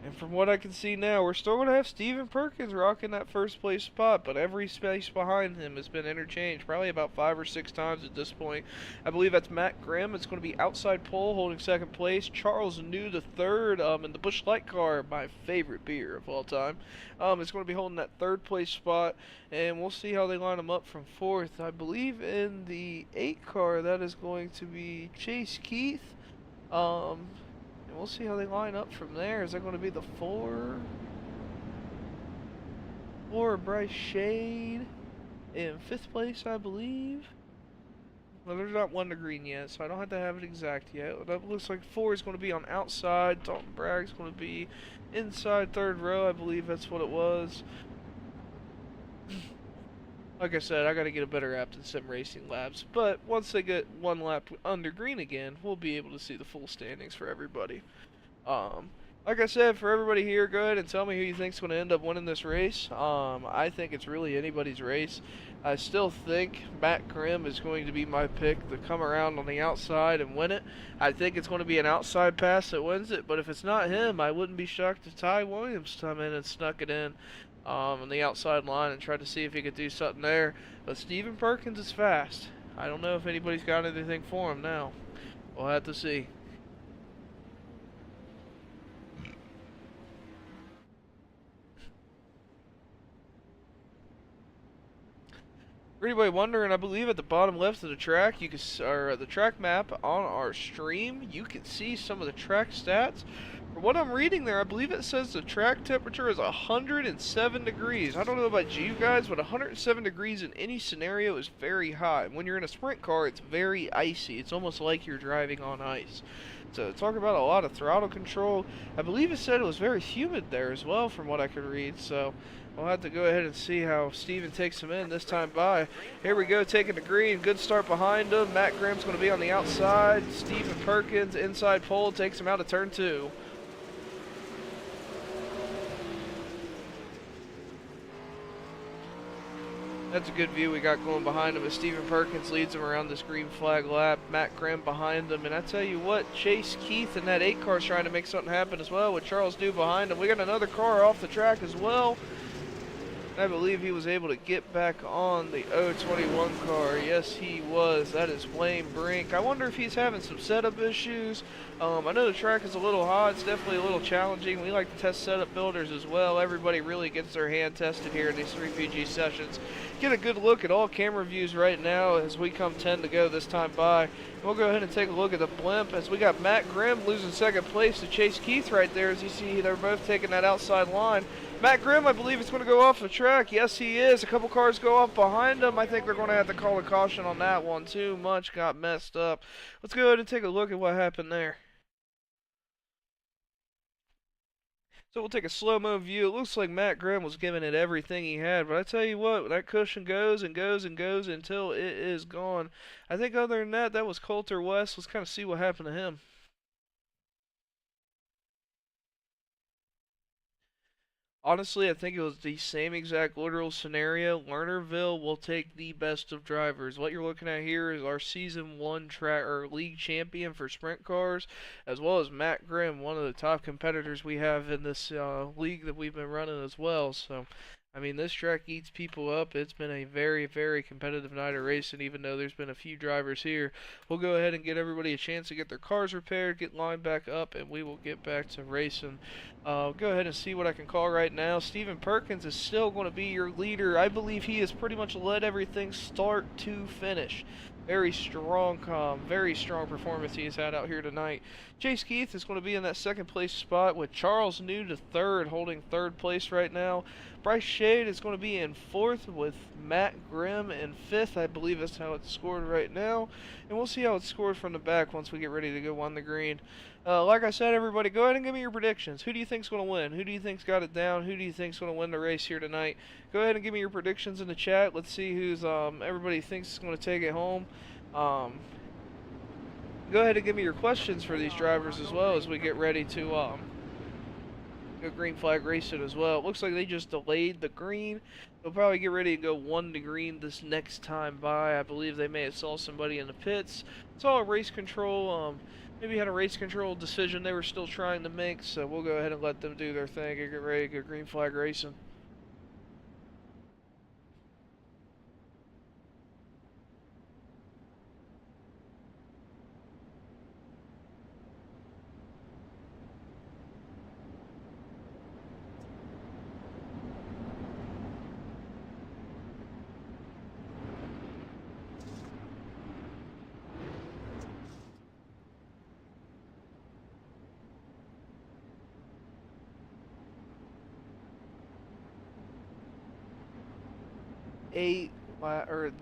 And from what I can see now, we're still going to have Steven Perkins rocking that first place spot, but every space behind him has been interchanged, probably about 5 or 6 times at this point. I believe that's Matt Grimm. It's going to be outside pole holding second place. Charles New, the third, in the Busch Light car, my favorite beer of all time. It's going to be holding that third place spot, and we'll see how they line them up from fourth. I believe in the 8 car, that is going to be Chase Keith. And we'll see how they line up from there. Is that going to be the 4? 4 Bryce Shade in 5th place, I believe. Well, there's not 1 to green yet, so I don't have to have it exact yet. That looks like 4 is going to be on outside. Dalton Bragg's going to be inside 3rd row. I believe that's what it was. Like I said, I got to get a better app than Sim Racing Labs. But once they get 1 lap under green again, we'll be able to see the full standings for everybody. Like I said, for everybody here, go ahead and tell me who you think's going to end up winning this race. I think it's really anybody's race. I still think Matt Grimm is going to be my pick to come around on the outside and win it. I think it's going to be an outside pass that wins it, but if it's not him, I wouldn't be shocked if Ty Williams come in and snuck it in on the outside line and tried to see if he could do something there. But Steven Perkins is fast. I don't know if anybody's got anything for him now. We'll have to see. For anybody wondering, I believe at the bottom left of the track, you can, or the track map on our stream, you can see some of the track stats. From what I'm reading there, I believe it says the track temperature is 107 degrees. I don't know about you guys, but 107 degrees in any scenario is very hot. When you're in a sprint car, it's very icy. It's almost like you're driving on ice. So talk about a lot of throttle control. I believe it said it was very humid there as well from what I could read. So we'll have to go ahead and see how Steven takes him in this time by. Here we go, taking the green. Good start behind him. Matt Grimm's going to be on the outside. Steven Perkins, inside pole, takes him out of turn 2. That's a good view we got going behind him as Steven Perkins leads him around this green flag lap. Matt Grimm behind him. And I tell you what, Chase Keith and that 8 car is trying to make something happen as well with Charles Dew behind him. We got another car off the track as well. I believe he was able to get back on the 021 car. Yes, he was. That is Blaine Brink. I wonder if he's having some setup issues. I know the track is a little hot. It's definitely a little challenging. We like to test setup builders as well. Everybody really gets their hand tested here in these 3PG sessions. Get a good look at all camera views right now as we come 10 to go this time by. We'll go ahead and take a look at the blimp as we got Matt Grimm losing second place to Chase Keith right there. As you see, they're both taking that outside line. Matt Grimm, I believe, is going to go off the track. Yes, he is. A couple cars go off behind him. I think they're going to have to call a caution on that one. Too much got messed up. Let's go ahead and take a look at what happened there. So we'll take a slow-mo view. It looks like Matt Grimm was giving it everything he had. But I tell you what, that cushion goes and goes and goes until it is gone. I think other than that, that was Coulter West. Let's kind of see what happened to him. Honestly, I think it was the same exact literal scenario. Lernerville will take the best of drivers. What you're looking at here is our Season 1 track or league champion for sprint cars, as well as Matt Grimm, one of the top competitors we have in this league that we've been running as well. So, I mean, this track eats people up. It's been a very, very competitive night of racing, even though there's been a few drivers here. We'll go ahead and get everybody a chance to get their cars repaired, get lined back up, and we will get back to racing. Go ahead and see what I can call right now. Steven Perkins is still going to be your leader. I believe he has pretty much led everything start to finish. Very strong performance he has had out here tonight. Chase Keith is going to be in that second place spot with Charles New to third, holding third place right now. Bryce Shade is going to be in fourth with Matt Grimm in fifth. I believe that's how it's scored right now. And we'll see how it's scored from the back once we get ready to go on the green. Like I said, everybody, go ahead and give me your predictions. Who do you think's going to win? Who do you think's got it down? Who do you think's going to win the race here tonight? Go ahead and give me your predictions in the chat. Let's see who's everybody thinks is going to take it home. Go ahead and give me your questions for these drivers as well as we get ready to go green flag racing as well. It looks like they just delayed the green. They'll probably get ready to go 1 to green this next time by. I believe they may have saw somebody in the pits. It's all race control. maybe had a race control decision they were still trying to make, so we'll go ahead and let them do their thing and get ready to go green flag racing.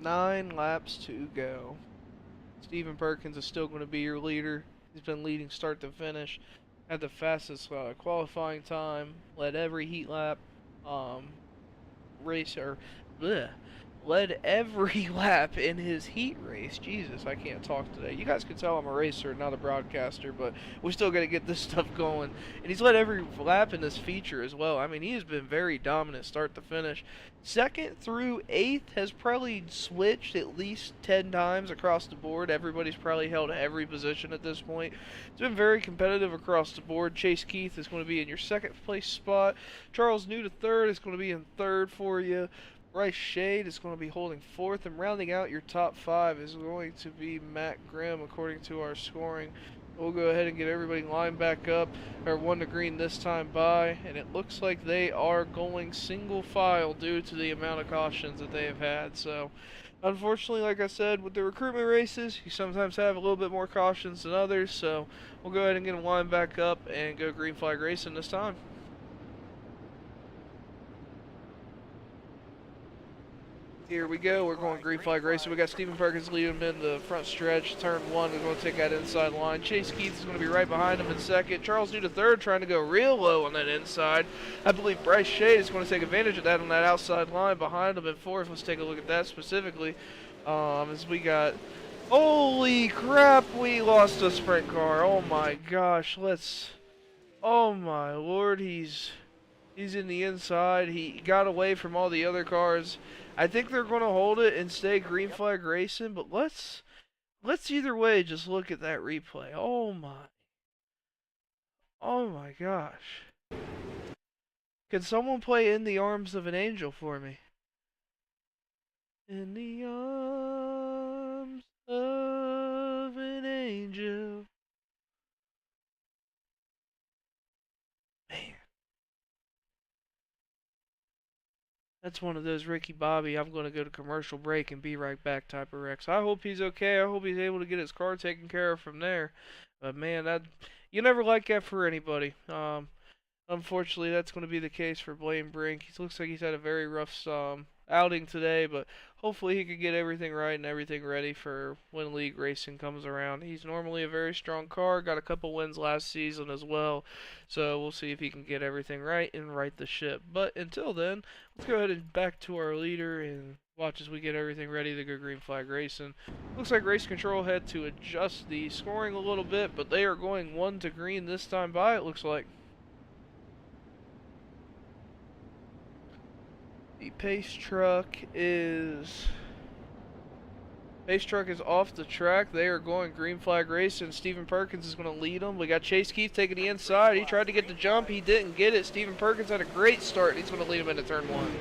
Nine laps to go. Stephen Perkins is still going to be your leader. He's been leading start to finish. Had the fastest qualifying time. Led every heat lap. Racer. Bleh, led every lap in his heat race. Jesus, I can't talk today. You guys can tell I'm a racer, not a broadcaster, but we still got to get this stuff going. And he's led every lap in this feature as well. I mean, he has been very dominant start to finish. Second through eighth has probably switched at least 10 times across the board. Everybody's probably held every position at this point. It's been very competitive across the board. Chase Keith is going to be in your second place spot. Charles New to third is going to be in third for you. Bryce Shade is going to be holding fourth, and rounding out your top five is going to be Matt Grimm, according to our scoring. We'll go ahead and get everybody lined back up. They're one to green this time by, and it looks like they are going single file due to the amount of cautions that they have had. So, unfortunately, like I said, with the recruitment races, you sometimes have a little bit more cautions than others. So, we'll go ahead and get them lined back up and go green flag racing this time. Here we go. We're going green flag racing. We got Stephen Perkins leading him in the front stretch. Turn one, we're going to take that inside line. Chase Keith is going to be right behind him in second. Charles New to third, trying to go real low on that inside. I believe Bryce Shade is going to take advantage of that on that outside line behind him in fourth. Let's take a look at that specifically. As we got... Holy crap, we lost a sprint car. Oh my gosh, oh my lord, he's in the inside. He got away from all the other cars. I think they're going to hold it and stay green flag racing, but let's either way just look at that replay. Oh my gosh. Can someone play In the Arms of an Angel for me? In the arms of an angel. Man. That's one of those Ricky Bobby, I'm going to go to commercial break and be right back type of wrecks. I hope he's okay. I hope he's able to get his car taken care of from there. But man, you never like that for anybody. Unfortunately, that's going to be the case for Blaine Brink. He looks like he's had a very rough outing today, but hopefully he can get everything right and everything ready for when league racing comes around. He's normally a very strong car, got a couple wins last season as well, so we'll see if he can get everything right and right the ship. But until then, let's go ahead and back to our leader and watch as we get everything ready to go green flag racing. Looks like race control had to adjust the scoring a little bit, but they are going one to green this time by, it looks like. The pace truck is off the track. They are going green flag racing. Stephen Perkins is going to lead them. We got Chase Keith taking the inside. He tried to get the jump. He didn't get it. Stephen Perkins had a great start. He's going to lead him into turn one.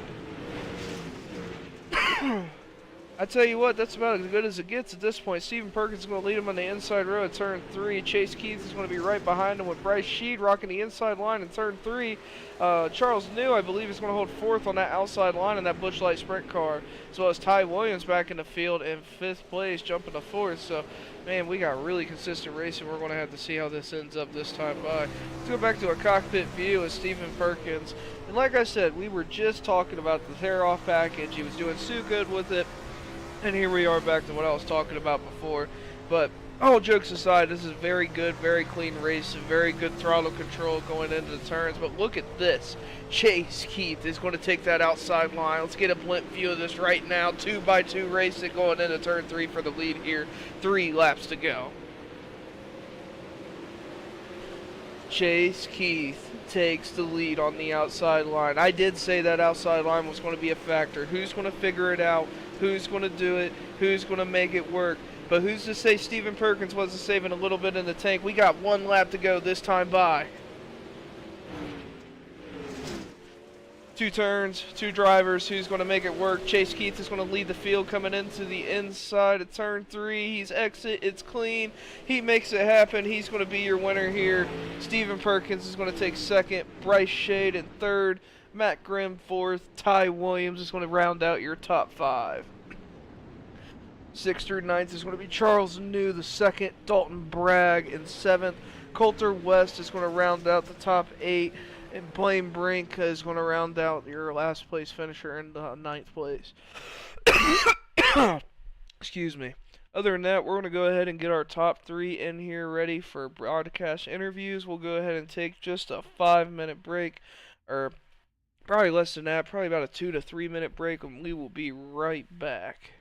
I tell you what, that's about as good as it gets at this point. Stephen Perkins is going to lead him on the inside row at turn 3. Chase Keith is going to be right behind him with Bryce Sheed rocking the inside line in turn 3. Charles New, I believe, is going to hold fourth on that outside line in that Busch Light sprint car, as well as Ty Williams back in the field in 5th place, jumping to 4th. So, man, we got really consistent racing. We're going to have to see how this ends up this time by. Let's go back to a cockpit view of Stephen Perkins. And like I said, we were just talking about the tear-off package. He was doing so good with it. And here we are back to what I was talking about before. But all jokes aside, this is very good, very clean race, and very good throttle control going into the turns. But look at this. Chase Keith is going to take that outside line. Let's get a blimp view of this right now. 2x2 racing going into turn 3 for the lead here. 3 laps to go. Chase Keith takes the lead on the outside line. I did say that outside line was going to be a factor. Who's going to figure it out? Who's going to do it? who's going to make it work. But who's to say Stephen Perkins wasn't saving a little bit in the tank? We got one lap to go this time by. 2 turns, 2 drivers. Who's going to make it work? Chase Keith is going to lead the field coming into the inside of turn 3. He's exit. It's clean. He makes it happen. He's going to be your winner here. Stephen Perkins is going to take second. Bryce Shade in third. Matt Grimm fourth. Ty Williams is going to round out your top 5. 6th through 9th is going to be Charles New the second. Dalton Bragg in 7th. Coulter West is going to round out the top 8. And Blaine Brink is going to round out your last place finisher in 9th place. Excuse me. Other than that, we're going to go ahead and get our top 3 in here ready for broadcast interviews. We'll go ahead and take just a 5-minute break, or probably less than that, probably about a 2 to 3 minute break, and we will be right back.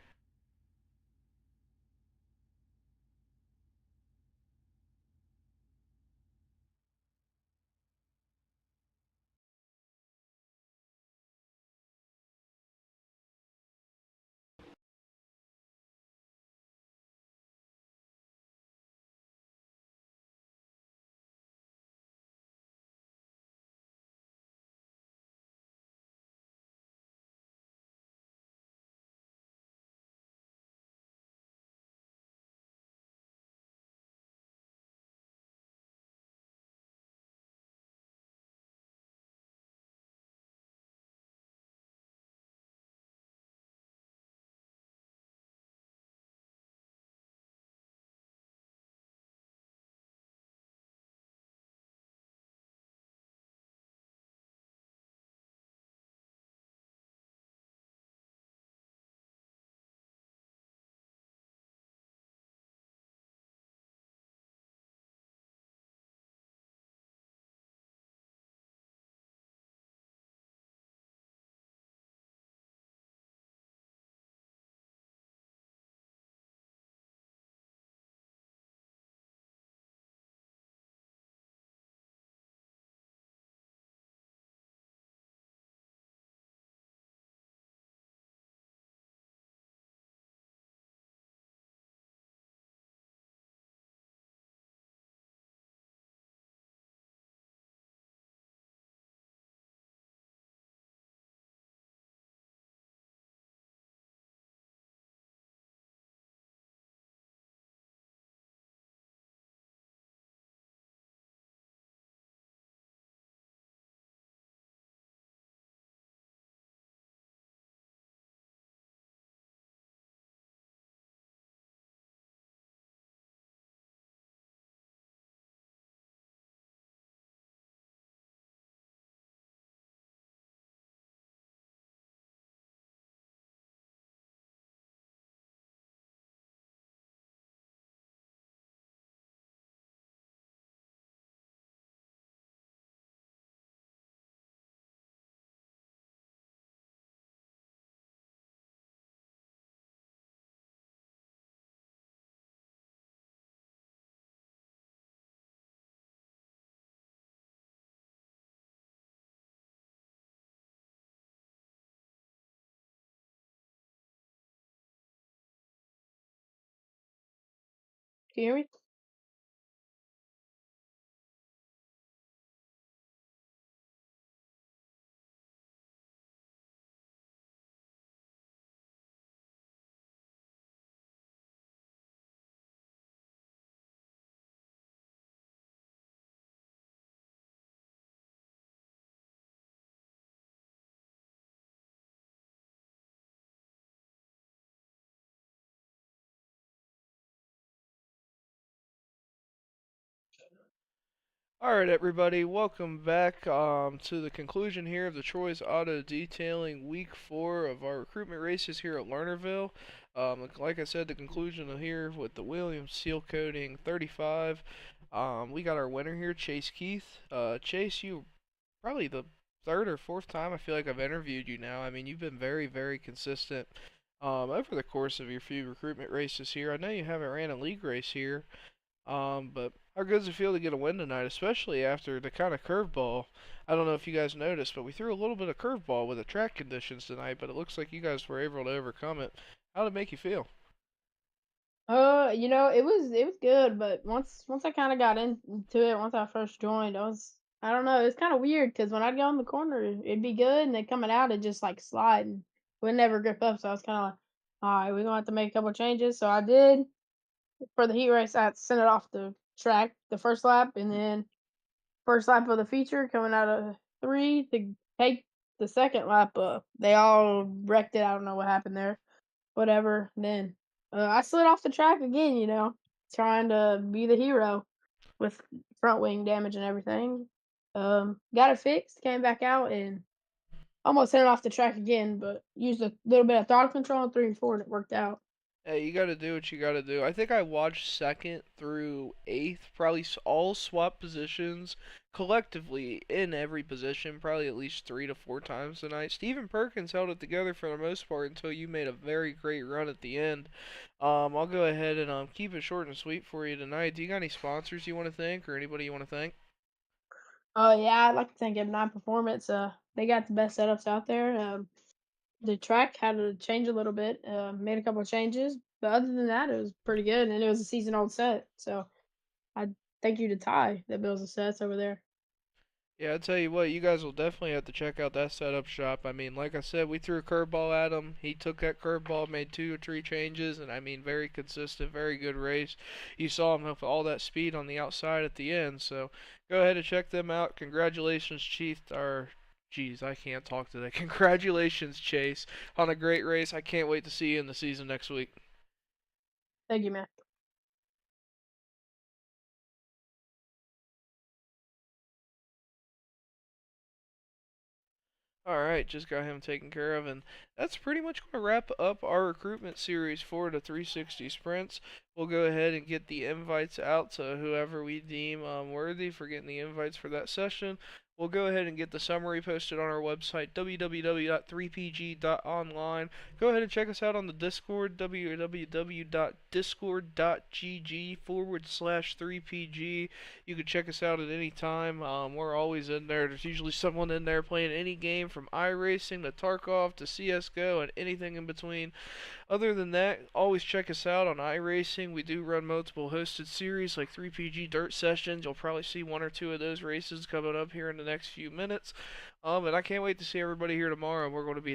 Can you hear me? Alright, everybody, welcome back to the conclusion here of the Troy's Auto Detailing Week 4 of our recruitment races here at Lernerville. Like I said, the conclusion of here with the Williams Sealcoating 35. We got our winner here, Chase Keith. Chase, you probably the 3rd or 4th time I feel like I've interviewed you now. I mean, you've been very, very consistent over the course of your few recruitment races here. I know you haven't ran a league race here. But how good does it feel to get a win tonight, especially after the kind of curveball? I don't know if you guys noticed, but we threw a little bit of curveball with the track conditions tonight, but it looks like you guys were able to overcome it. How did it make you feel? It was good, but once I kind of got into it, once I first joined, I don't know, it's kind of weird because when I'd go in the corner, it'd be good, and then coming out, it just like slide and would never grip up. So I was kind of like, all right, we're gonna have to make a couple changes. So I did for the heat race. I sent it off the track the first lap, and then first lap of the feature coming out of three to take the second lap. They all wrecked it. I don't know what happened there, whatever. Then I slid off the track again, trying to be the hero with front wing damage and everything. Got it fixed, came back out and almost hit it off the track again, but used a little bit of throttle control in three and four and it worked out. Hey, you gotta do what you gotta do. I think I watched second through eighth, probably all swap positions collectively in every position, probably at least 3 to 4 times tonight. Stephen Perkins held it together for the most part until you made a very great run at the end. I'll go ahead and keep it short and sweet for you tonight. Do you got any sponsors you want to thank or anybody you want to thank? Yeah, I'd like to thank M9 Performance. They got the best setups out there. The track had to change a little bit, made a couple of changes, but other than that, it was pretty good, and it was a season old set. So I thank you to Ty that builds the sets over there. Yeah, I tell you what, you guys will definitely have to check out that setup shop. I mean, like I said, we threw a curveball at him. He took that curveball, made 2 or 3 changes, and I mean, very consistent, very good race. You saw him have all that speed on the outside at the end. So go ahead and check them out. Congratulations, Chief. Or, geez, I can't talk today. Congratulations, Chase, on a great race. I can't wait to see you in the season next week. Thank you, man. Alright, just got him taken care of, and that's pretty much going to wrap up our recruitment series for the 360 sprints. We'll go ahead and get the invites out to whoever we deem worthy for getting the invites for that session. We'll go ahead and get the summary posted on our website, www.3pg.online. Go ahead and check us out on the Discord, www.discord.gg/3pg. You can check us out at any time. We're always in there. There's usually someone in there playing any game from iRacing to Tarkov to CSGO and anything in between. Other than that, always check us out on iRacing. We do run multiple hosted series like 3PG Dirt Sessions. You'll probably see 1 or 2 of those races coming up here in the next few minutes. And I can't wait to see everybody here tomorrow. We're going to be